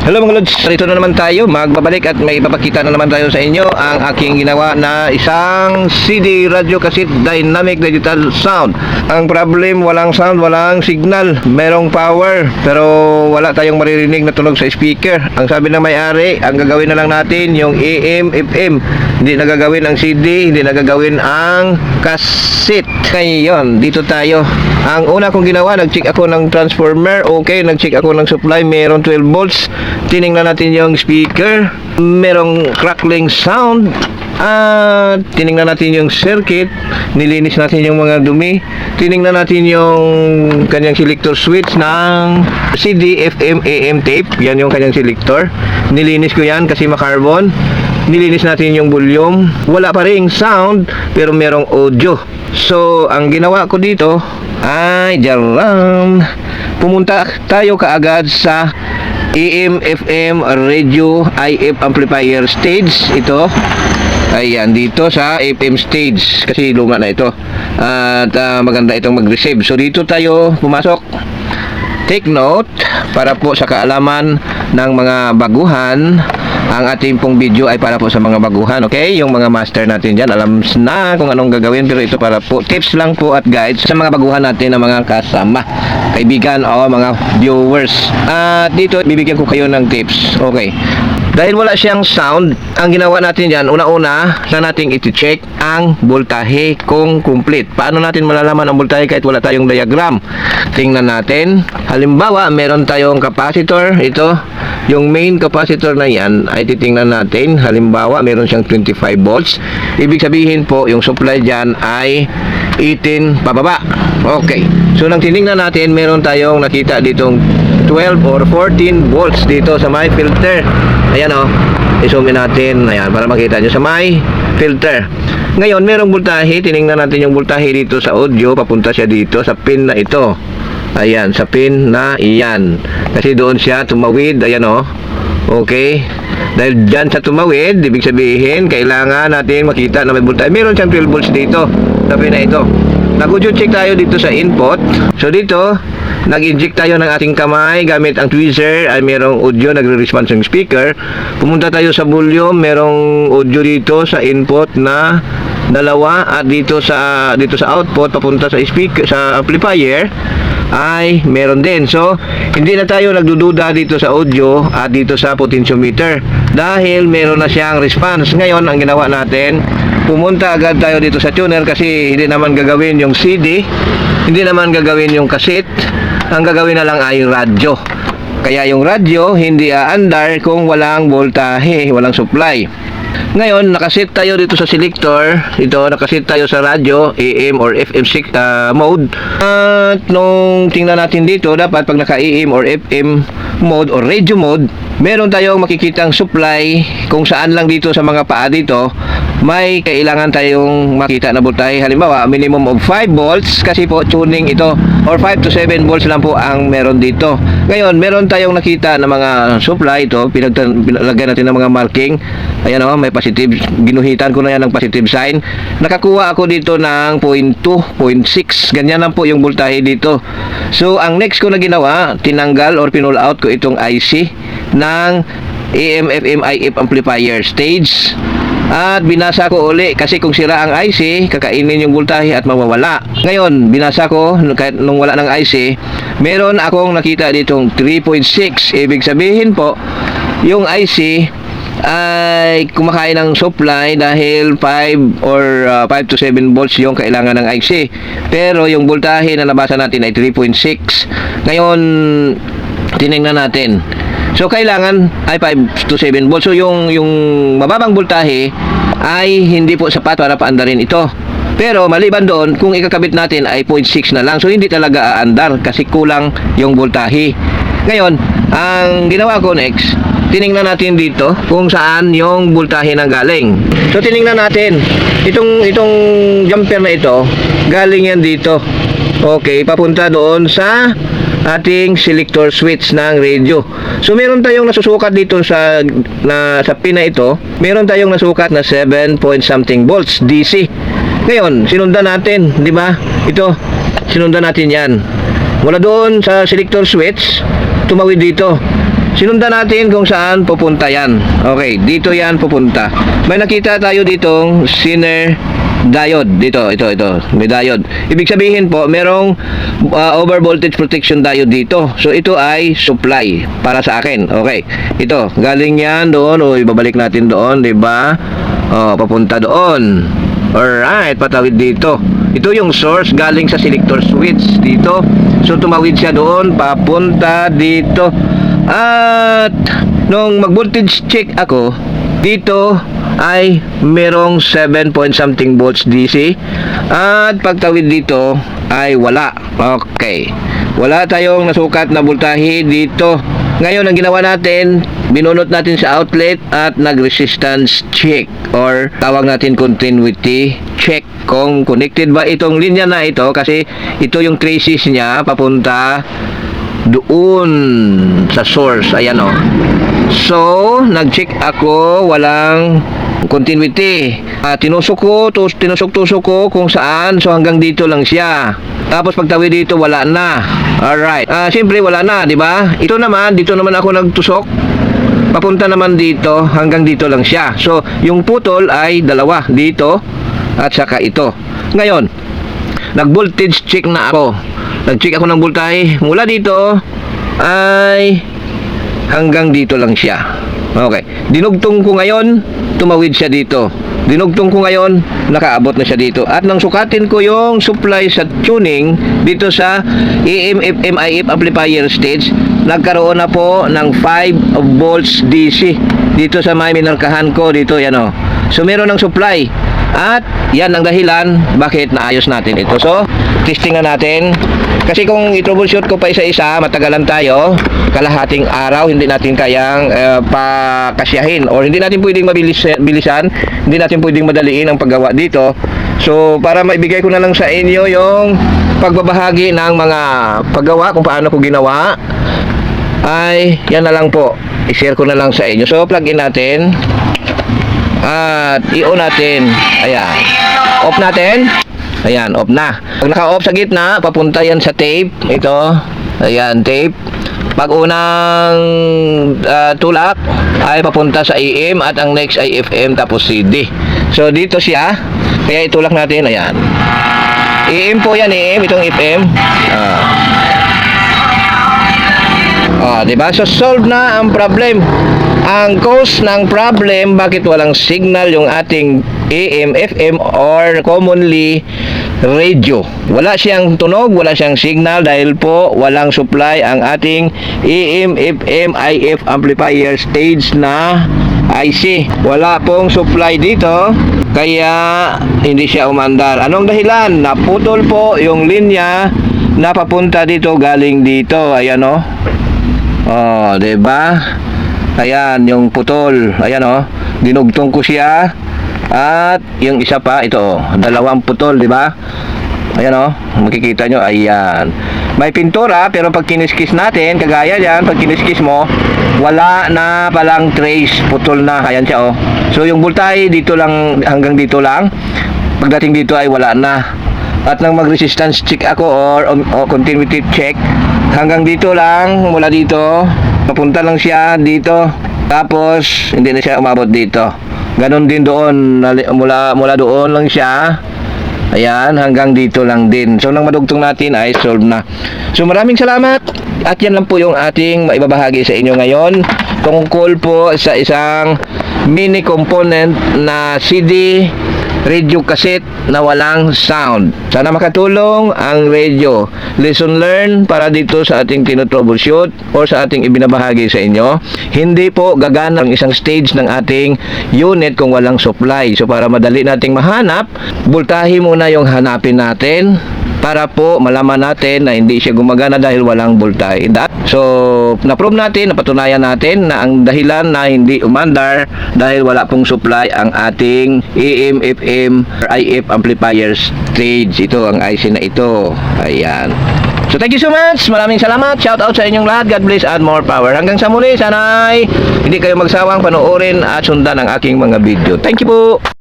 Hello mga lods, rito na naman tayo, magbabalik at may ipapakita na naman tayo sa inyo ang aking ginawa na isang CD radio cassette dynamic digital sound. Ang problem, walang sound, walang signal, merong power pero wala tayong maririnig na tunog sa speaker. Ang sabi ng may-ari, ang gagawin na lang natin yung AM, FM, hindi na gagawin ang CD, hindi na gagawin ang cassette. Ngayon, dito tayo. Ang una kong ginawa, nag-check ako ng transformer, okay, nag-check ako ng supply, meron 12 volts. Tiningnan natin yung speaker, merong crackling sound. Tiningnan natin yung circuit, nilinis natin yung mga dumi. Tiningnan natin yung kanyang selector switch ng CD, FM, AM tape. Yan yung kanyang selector. Nilinis ko yan kasi makarbon. Nilinis natin yung volume. Wala pa ring sound, pero merong audio. So, ang ginawa ko dito ay diyan, pumunta tayo kaagad sa AM, FM, radio, IF amplifier stage. Ito, ayan, dito sa FM stage kasi luma na ito at maganda itong mag-receive. So dito tayo pumasok. Take note para po sa kaalaman ng mga baguhan. Ang ating pong video ay para po sa mga baguhan, okay? Yung mga master natin dyan, alam na kung anong gagawin, pero ito para po, tips lang po at guides sa mga baguhan natin ng mga kasama, kaibigan o mga viewers. At dito, bibigyan ko kayo ng tips, okay? Dahil wala siyang sound, ang ginawa natin dyan, una-una na nating iti-check ang voltahe kung complete. Paano natin malalaman ang voltahe kahit wala tayong diagram? Tingnan natin. Halimbawa, meron tayong capacitor. Ito, yung main capacitor na yan ay titingnan natin. Halimbawa, meron siyang 25 volts. Ibig sabihin po, yung supply dyan ay 18 pababa. Okay. So, nang tinignan natin, meron tayong nakita ditong 12 or 14 volts dito sa may filter. Ayan o, i-zoom in natin. Ayan, para makita nyo sa may filter. Ngayon, merong voltahe. Tinignan natin yung voltahe dito sa audio. Papunta siya dito sa pin na ito. Ayan, sa pin na iyan. Kasi doon siya tumawid. Ayan o. Okay. Dahil dyan sa tumawid, ibig sabihin, kailangan natin makita na may voltahe. Meron siyang 12 volts dito sa pin na ito. Nag-audio check tayo dito sa input. So dito, nag-inject tayo ng ating kamay gamit ang tweezer, ay merong audio, nagre-response yung speaker. Pumunta tayo sa volume, merong audio dito sa input na dalawa, at dito sa output papunta sa speaker, sa amplifier ay meron din. So hindi na tayo nagdududa dito sa audio at dito sa potentiometer dahil meron na siyang response. Ngayon, ang ginawa natin, pumunta agad tayo dito sa tuner kasi hindi naman gagawin yung CD, hindi naman gagawin yung cassette, ang gagawin na lang ay radyo. Kaya yung radyo hindi aandar kung walang voltahe, walang supply. Ngayon, nakaset tayo dito sa selector. Ito, nakaset tayo sa radyo, AM or FM mode. At nung tingnan natin dito, dapat pag naka-AM or FM mode or radio mode, meron tayong makikitang supply kung saan lang dito sa mga paa dito may kailangan tayong makita na voltahe. Halimbawa, minimum of 5 volts kasi po tuning ito, or 5 to 7 volts lang po ang meron dito. Ngayon, meron tayong nakita na mga supply. Ito, pinalagyan natin ng mga marking. Ayan o, may positive, ginuhitan ko na yan ng positive sign. Nakakuha ako dito ng 0.2, 0.6, ganyan lang po yung voltahe dito. So, ang next ko na ginawa, tinanggal or pinull out ko itong IC ng AM, FM, IF amplifier stage. At binasa ko uli kasi kung sira ang IC, kakainin yung voltahe at mawawala. Ngayon, binasa ko kahit nung wala ng IC, meron akong nakita ditong 3.6. Ibig sabihin po, yung IC ay kumakain ng supply dahil 5 or 5 to 7 volts yung kailangan ng IC. Pero yung voltahe na nabasa natin ay 3.6. Ngayon, tinignan natin. So, kailangan ay 5 to 7 volts. So, yung mababang voltahe ay hindi po sapat para paandarin ito. Pero, maliban doon, kung ikakabit natin ay 0.6 na lang. So, hindi talaga aandar kasi kulang yung voltahe. Ngayon, ang ginawa ko next, tiningnan natin dito kung saan yung voltahe nang galing. So, tiningnan natin. Itong jumper na ito, galing yan dito. Okay, papunta doon sa ating selector switch ng radio. So meron tayong nasusukat dito sa pin na ito. Meron tayong nasukat na 7 point something volts DC. Ngayon, sinundan natin, di ba? Ito, sinundan natin 'yan. Mula doon sa selector switch, tumawid dito. sinundan natin kung saan pupunta yan. Okay, dito yan pupunta. May nakita tayo ditong Zener diode. Ito. May diode. Ibig sabihin po, merong over voltage protection diode dito. So, ito ay supply para sa akin. Okay. Ito, galing yan doon. O, ibabalik natin doon, diba? O, papunta doon. Alright, patawid dito. Ito yung source galing sa selector switch dito. So, tumawid siya doon, papunta dito. At, nung mag-voltage check ako, dito ay merong 7 point something volts DC. At, pagtawid dito ay wala. Okay. Wala tayong nasukat na voltahe dito. Ngayon, ang ginawa natin, binunot natin sa outlet at nag-resistance check or tawag natin continuity check kung connected ba itong linya na ito kasi ito yung traces niya papunta doon sa source. Ayan o. So, nag-check ako, walang continuity. Tinusok-tusok ko kung saan. So, hanggang dito lang siya. Tapos, pagtawid dito, wala na. Alright. Siyempre, wala na, di ba? Ito naman, dito naman ako nagtusok. Papunta naman dito, hanggang dito lang siya. So, yung putol ay dalawa. Dito, at saka ito. Ngayon, nag-voltage check na ako. Nag-check ako ng voltahe. Mula dito, ay hanggang dito lang siya. Okay. Dinugtong ko ngayon, tumawid siya dito. Dinugtong ko ngayon, nakaabot na siya dito. At nang sukatin ko yung supply sa tuning dito sa AM, FM, IF amplifier stage, nagkaroon na po ng 5 volts DC. Dito sa may minarkahan ko, dito, yan o. So, meron ng supply. At, yan ang dahilan bakit naayos natin ito. So, testing na natin. Kasi kung i-troubleshoot ko pa isa-isa, matagalan tayo. Kalahating araw, hindi natin kayang pakasyahin. Or hindi natin pwedeng bilisan. Hindi natin pwedeng madaliin ang paggawa dito. So, para maibigay ko na lang sa inyo yung pagbabahagi ng mga paggawa, kung paano ko ginawa, ay yan na lang po. I-share ko na lang sa inyo. So, plug in natin. At i-on natin. Ayan. Off natin. Ayan, off na. Pag naka-off sa gitna, papunta yan sa tape. Ito. Ayan, tape. Pag unang tulak ay papunta sa AM at ang next ay FM tapos CD. So, dito siya. Kaya itulak natin. Ayan. AM po yan, AM. Itong FM. Diba? So, solve na ang problem. Ang cause ng problem, bakit walang signal yung ating AM, FM, or commonly radio. Wala siyang tunog, wala siyang signal dahil po walang supply ang ating AM, FM, IF amplifier stage na IC. Wala pong supply dito, kaya hindi siya umandar. Anong dahilan? Naputol po yung linya na papunta dito, galing dito. Ayan o. Diba? Ayan, yung putol. Ayan o. Dinugtong ko siya. At yung isa pa, ito. Dalawang putol, di ba? Ayan o. Makikita nyo. Ayan. May pintura, pero pag kiniskis natin, kagaya yan, pag kiniskis mo, wala na palang trace. Putol na. Ayan siya o. So, yung voltahe dito lang, hanggang dito lang. Pagdating dito ay wala na. At nang mag-resistance check ako or continuity check, hanggang dito lang, mula dito, papunta lang siya dito, tapos hindi na siya umabot dito. Ganon din doon, mula doon lang siya, ayan, hanggang dito lang din. So, nang madugtong natin ay solve na. So, maraming salamat. At yan lang po yung ating maibabahagi sa inyo ngayon, tungkol po sa isang mini component na CD radio cassette na walang sound. Sana makatulong ang radio. Lesson learned para dito sa ating tinotroubleshoot or sa ating ibinabahagi sa inyo. Hindi po gagana ang isang stage ng ating unit kung walang supply. So, para madali nating mahanap, voltahe muna yung hanapin natin para po malaman natin na hindi siya gumagana dahil walang voltahe. So, na-prove natin, napatunayan natin na ang dahilan na hindi umandar dahil wala pong supply ang ating AM, FM, IF amplifier stage. Ito ang IC na ito. Ayan. So, thank you so much. Maraming salamat. Shout out sa inyong lahat. God bless and more power. Hanggang sa muli, sana ay hindi kayo magsawang panoorin at sundan ang aking mga video. Thank you po.